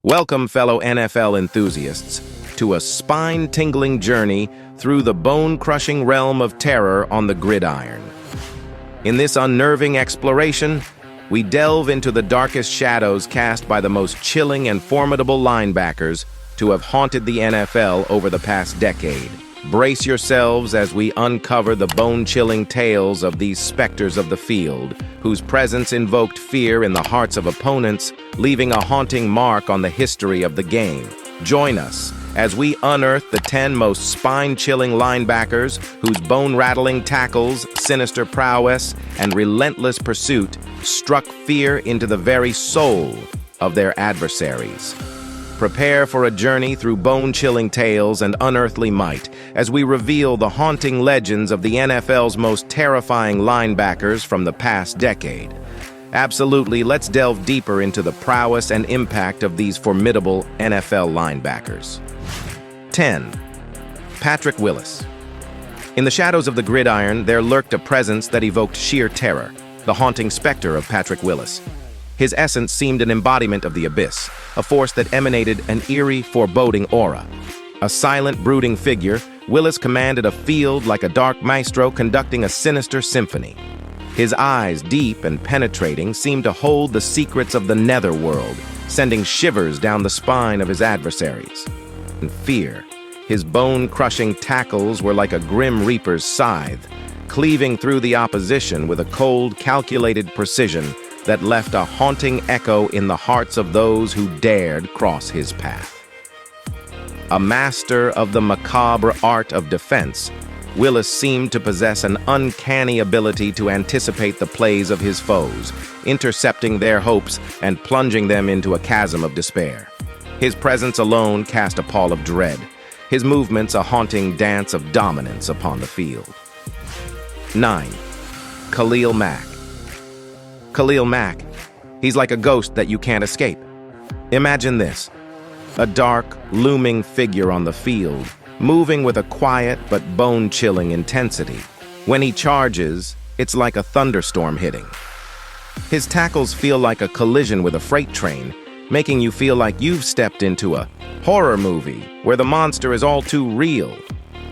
Welcome, fellow NFL enthusiasts, to a spine-tingling journey through the bone-crushing realm of terror on the gridiron. In this unnerving exploration, we delve into the darkest shadows cast by the most chilling and formidable linebackers to have haunted the NFL over the past decade. Brace yourselves as we uncover the bone-chilling tales of these specters of the field, whose presence invoked fear in the hearts of opponents, leaving a haunting mark on the history of the game. Join us as we unearth the 10 most spine-chilling linebackers whose bone-rattling tackles, sinister prowess, and relentless pursuit struck fear into the very soul of their adversaries. Prepare for a journey through bone-chilling tales and unearthly might as we reveal the haunting legends of the NFL's most terrifying linebackers from the past decade. Absolutely, let's delve deeper into the prowess and impact of these formidable NFL linebackers. 10. Patrick Willis. In the shadows of the gridiron, there lurked a presence that evoked sheer terror, the haunting specter of Patrick Willis. His essence seemed an embodiment of the abyss, a force that emanated an eerie, foreboding aura. A silent, brooding figure, Willis commanded a field like a dark maestro conducting a sinister symphony. His eyes, deep and penetrating, seemed to hold the secrets of the netherworld, sending shivers down the spine of his adversaries. In fear, his bone-crushing tackles were like a grim reaper's scythe, cleaving through the opposition with a cold, calculated precision that left a haunting echo in the hearts of those who dared cross his path. A master of the macabre art of defense, Willis seemed to possess an uncanny ability to anticipate the plays of his foes, intercepting their hopes and plunging them into a chasm of despair. His presence alone cast a pall of dread, his movements a haunting dance of dominance upon the field. 9. Khalil Mack. Khalil Mack. He's like a ghost that you can't escape. Imagine this: a dark, looming figure on the field, moving with a quiet but bone-chilling intensity. When he charges, it's like a thunderstorm hitting. His tackles feel like a collision with a freight train, making you feel like you've stepped into a horror movie where the monster is all too real.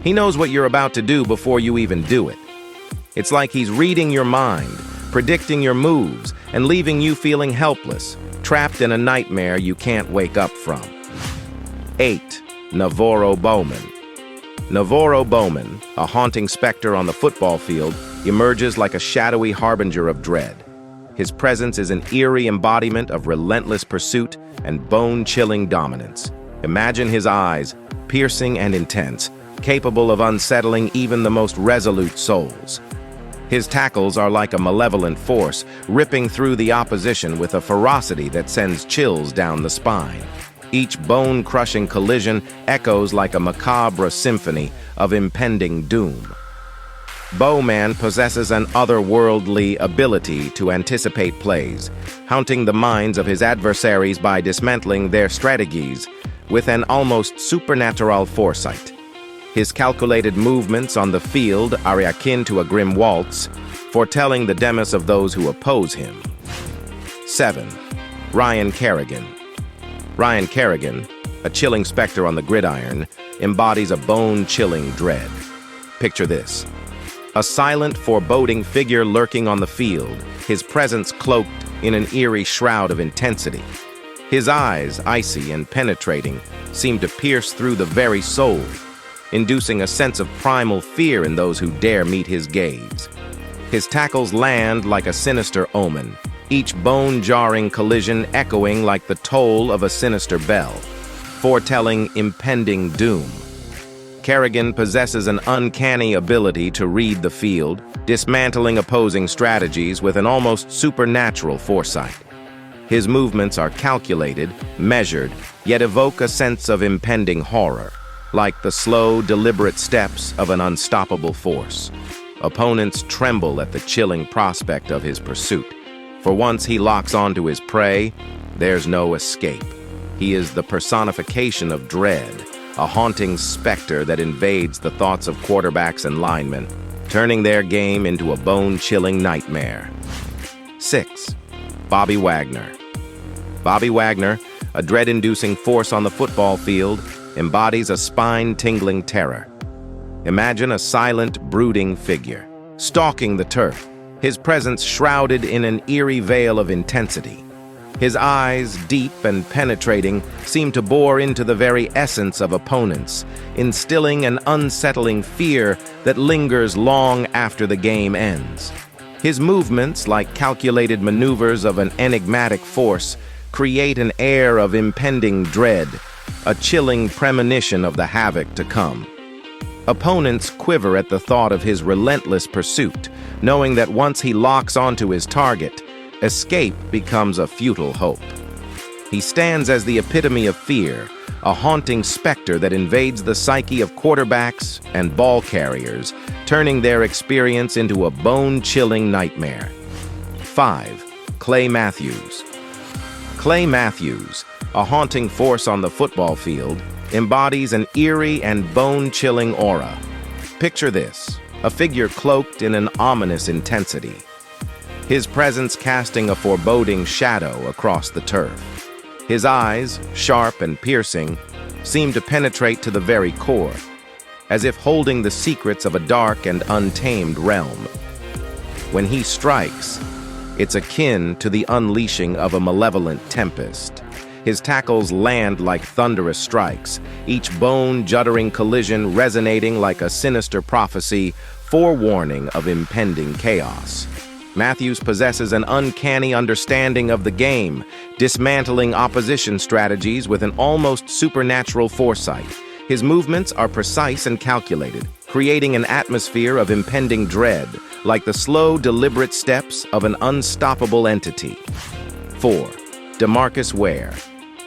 He knows what you're about to do before you even do it. It's like he's reading your mind, predicting your moves, and leaving you feeling helpless, trapped in a nightmare you can't wake up from. 8. NaVorro Bowman. NaVorro Bowman, a haunting specter on the football field, emerges like a shadowy harbinger of dread. His presence is an eerie embodiment of relentless pursuit and bone-chilling dominance. Imagine his eyes, piercing and intense, capable of unsettling even the most resolute souls. His tackles are like a malevolent force, ripping through the opposition with a ferocity that sends chills down the spine. Each bone-crushing collision echoes like a macabre symphony of impending doom. Bowman possesses an otherworldly ability to anticipate plays, haunting the minds of his adversaries by dismantling their strategies with an almost supernatural foresight. His calculated movements on the field are akin to a grim waltz, foretelling the demise of those who oppose him. 7. Ryan Kerrigan. Ryan Kerrigan, a chilling specter on the gridiron, embodies a bone-chilling dread. Picture this: a silent, foreboding figure lurking on the field, his presence cloaked in an eerie shroud of intensity. His eyes, icy and penetrating, seem to pierce through the very soul, inducing a sense of primal fear in those who dare meet his gaze. His tackles land like a sinister omen, each bone-jarring collision echoing like the toll of a sinister bell, foretelling impending doom. Kerrigan possesses an uncanny ability to read the field, dismantling opposing strategies with an almost supernatural foresight. His movements are calculated, measured, yet evoke a sense of impending horror, like the slow, deliberate steps of an unstoppable force. Opponents tremble at the chilling prospect of his pursuit, for once he locks onto his prey, there's no escape. He is the personification of dread, a haunting specter that invades the thoughts of quarterbacks and linemen, turning their game into a bone-chilling nightmare. 6. Bobby Wagner. Bobby Wagner, a dread-inducing force on the football field, embodies a spine-tingling terror. Imagine a silent, brooding figure, stalking the turf, his presence shrouded in an eerie veil of intensity. His eyes, deep and penetrating, seem to bore into the very essence of opponents, instilling an unsettling fear that lingers long after the game ends. His movements, like calculated maneuvers of an enigmatic force, create an air of impending dread, a chilling premonition of the havoc to come. Opponents quiver at the thought of his relentless pursuit, knowing that once he locks onto his target, escape becomes a futile hope. He stands as the epitome of fear, a haunting specter that invades the psyche of quarterbacks and ball carriers, turning their experience into a bone-chilling nightmare. 5. Clay Matthews. Clay Matthews, a haunting force on the football field, embodies an eerie and bone-chilling aura. Picture this, a figure cloaked in an ominous intensity, his presence casting a foreboding shadow across the turf. His eyes, sharp and piercing, seem to penetrate to the very core, as if holding the secrets of a dark and untamed realm. When he strikes, it's akin to the unleashing of a malevolent tempest. His tackles land like thunderous strikes, each bone-juddering collision resonating like a sinister prophecy, forewarning of impending chaos. Matthews possesses an uncanny understanding of the game, dismantling opposition strategies with an almost supernatural foresight. His movements are precise and calculated, creating an atmosphere of impending dread, like the slow, deliberate steps of an unstoppable entity. 4. DeMarcus Ware.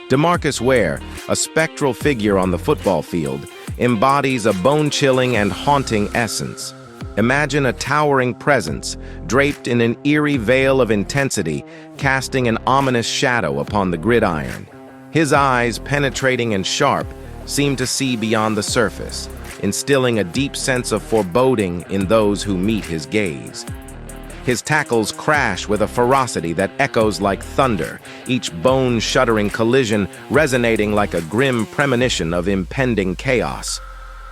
Demarcus Wear, a spectral figure on the football field, embodies a bone-chilling and haunting essence. Imagine a towering presence, draped in an eerie veil of intensity, casting an ominous shadow upon the gridiron. His eyes, penetrating and sharp, seem to see beyond the surface, instilling a deep sense of foreboding in those who meet his gaze. His tackles crash with a ferocity that echoes like thunder, each bone-shuddering collision resonating like a grim premonition of impending chaos.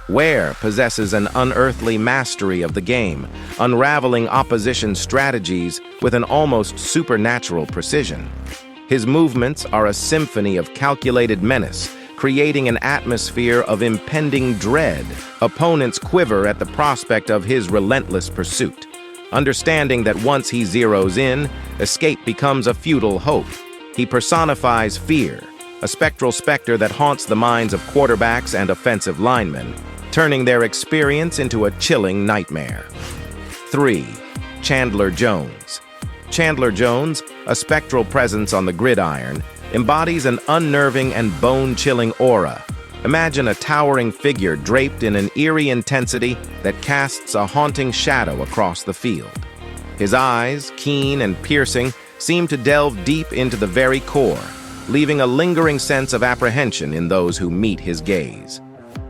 Ware possesses an unearthly mastery of the game, unraveling opposition strategies with an almost supernatural precision. His movements are a symphony of calculated menace, creating an atmosphere of impending dread. Opponents quiver at the prospect of his relentless pursuit, understanding that once he zeroes in, escape becomes a futile hope. He personifies fear, a spectral specter that haunts the minds of quarterbacks and offensive linemen, turning their experience into a chilling nightmare. 3. Chandler Jones. Chandler Jones, a spectral presence on the gridiron, embodies an unnerving and bone-chilling aura. Imagine a towering figure draped in an eerie intensity that casts a haunting shadow across the field. His eyes, keen and piercing, seem to delve deep into the very core, leaving a lingering sense of apprehension in those who meet his gaze.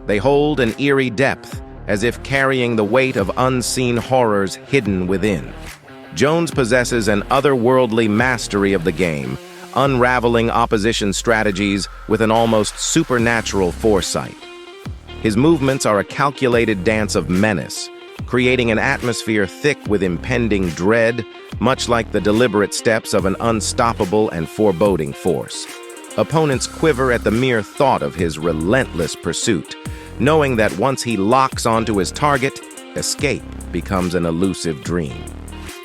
They hold an eerie depth, as if carrying the weight of unseen horrors hidden within. Jones possesses an otherworldly mastery of the game, unraveling opposition strategies with an almost supernatural foresight. His movements are a calculated dance of menace, creating an atmosphere thick with impending dread, much like the deliberate steps of an unstoppable and foreboding force. Opponents quiver at the mere thought of his relentless pursuit, knowing that once he locks onto his target, escape becomes an elusive dream.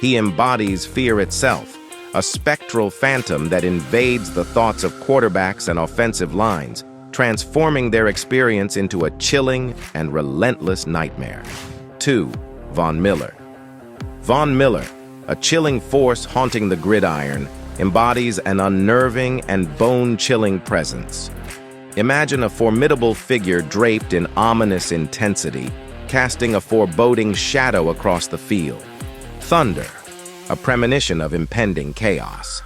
He embodies fear itself, a spectral phantom that invades the thoughts of quarterbacks and offensive lines, transforming their experience into a chilling and relentless nightmare. 2. Von Miller. Von Miller, a chilling force haunting the gridiron, embodies an unnerving and bone-chilling presence. Imagine a formidable figure draped in ominous intensity, casting a foreboding shadow across the field. Thunder, a premonition of impending chaos.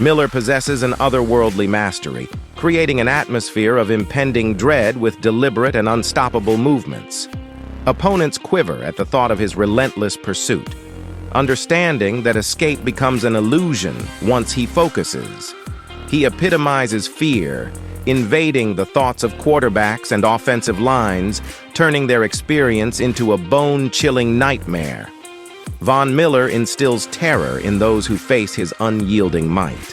Miller possesses an otherworldly mastery, creating an atmosphere of impending dread with deliberate and unstoppable movements. Opponents quiver at the thought of his relentless pursuit, understanding that escape becomes an illusion once he focuses. He epitomizes fear, invading the thoughts of quarterbacks and offensive lines, turning their experience into a bone-chilling nightmare. Von Miller instills terror in those who face his unyielding might.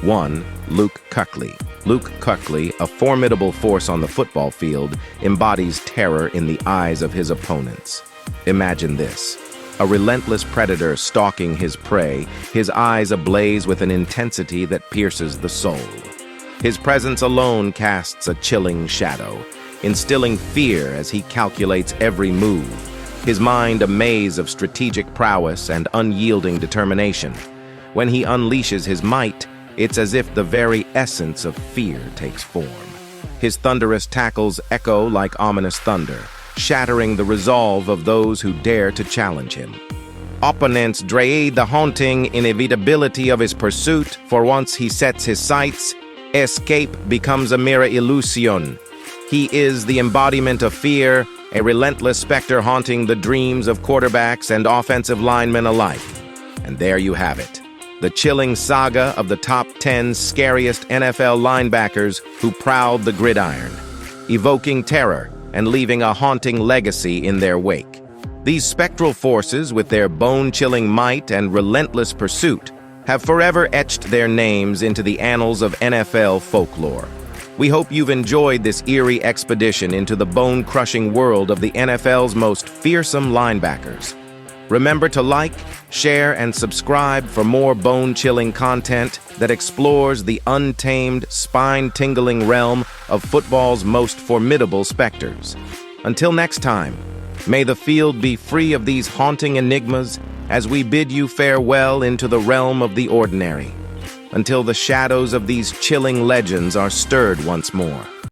1. Luke Kuechly. Luke Kuechly, a formidable force on the football field, embodies terror in the eyes of his opponents. Imagine this: a relentless predator stalking his prey, his eyes ablaze with an intensity that pierces the soul. His presence alone casts a chilling shadow, instilling fear as he calculates every move, his mind a maze of strategic prowess and unyielding determination. When he unleashes his might, it's as if the very essence of fear takes form. His thunderous tackles echo like ominous thunder, shattering the resolve of those who dare to challenge him. Opponents dread the haunting inevitability of his pursuit, for once he sets his sights, escape becomes a mere illusion. He is the embodiment of fear, a relentless specter haunting the dreams of quarterbacks and offensive linemen alike. And there you have it, the chilling saga of the top 10 scariest NFL linebackers who prowled the gridiron, evoking terror and leaving a haunting legacy in their wake. These spectral forces, with their bone-chilling might and relentless pursuit, have forever etched their names into the annals of NFL folklore. We hope you've enjoyed this eerie expedition into the bone-crushing world of the NFL's most fearsome linebackers. Remember to like, share, and subscribe for more bone-chilling content that explores the untamed, spine-tingling realm of football's most formidable specters. Until next time, may the field be free of these haunting enigmas as we bid you farewell into the realm of the ordinary, until the shadows of these chilling legends are stirred once more.